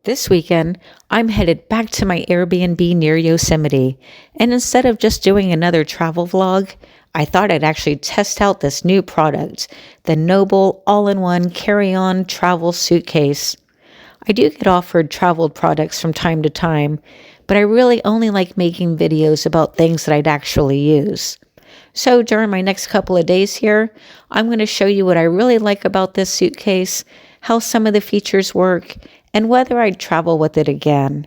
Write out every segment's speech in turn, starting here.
This weekend, I'm headed back to my Airbnb near Yosemite, and instead of just doing another travel vlog, I thought I'd actually test out this new product, the NOBL All-in-One Carry-On Travel Suitcase. I do get offered travel products from time to time, but I really only like making videos about things that I'd actually use. So during my next couple of days here, I'm going to show you what I really like about this suitcase, how some of the features work, and whether I'd travel with it again.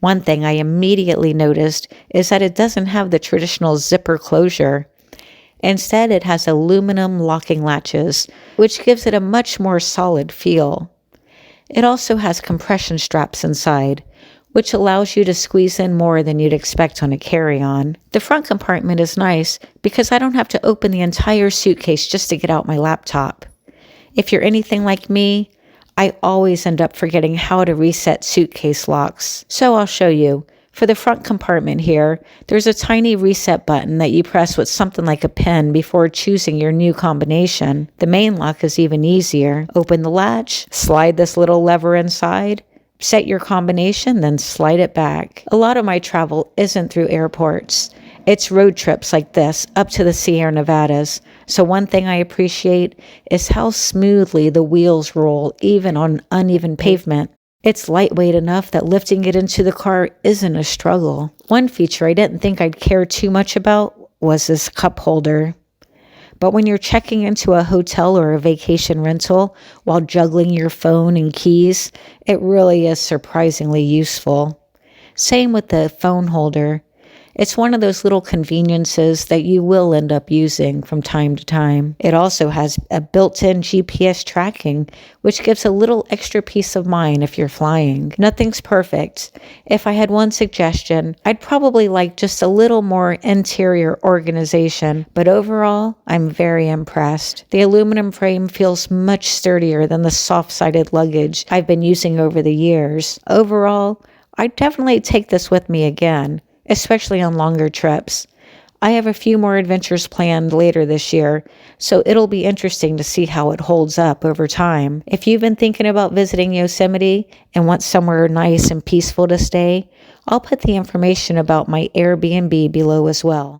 One thing I immediately noticed is that it doesn't have the traditional zipper closure. Instead, it has aluminum locking latches, which gives it a much more solid feel. It also has compression straps inside, which allows you to squeeze in more than you'd expect on a carry-on. The front compartment is nice because I don't have to open the entire suitcase just to get out my laptop. If you're anything like me, I always end up forgetting how to reset suitcase locks. So I'll show you. For the front compartment here, there's a tiny reset button that you press with something like a pen before choosing your new combination. The main lock is even easier. Open the latch, slide this little lever inside, set your combination, then slide it back. A lot of my travel isn't through airports. It's road trips like this up to the Sierra Nevadas. So one thing I appreciate is how smoothly the wheels roll even on uneven pavement. It's lightweight enough that lifting it into the car isn't a struggle. One feature I didn't think I'd care too much about was this cup holder. But when you're checking into a hotel or a vacation rental while juggling your phone and keys, it really is surprisingly useful. Same with the phone holder. It's one of those little conveniences that you will end up using from time to time. It also has a built-in GPS tracking, which gives a little extra peace of mind if you're flying. Nothing's perfect. If I had one suggestion, I'd probably like just a little more interior organization, but overall, I'm very impressed. The aluminum frame feels much sturdier than the soft-sided luggage I've been using over the years. Overall, I'd definitely take this with me again, especially on longer trips. I have a few more adventures planned later this year, so it'll be interesting to see how it holds up over time. If you've been thinking about visiting Yosemite and want somewhere nice and peaceful to stay, I'll put the information about my Airbnb below as well.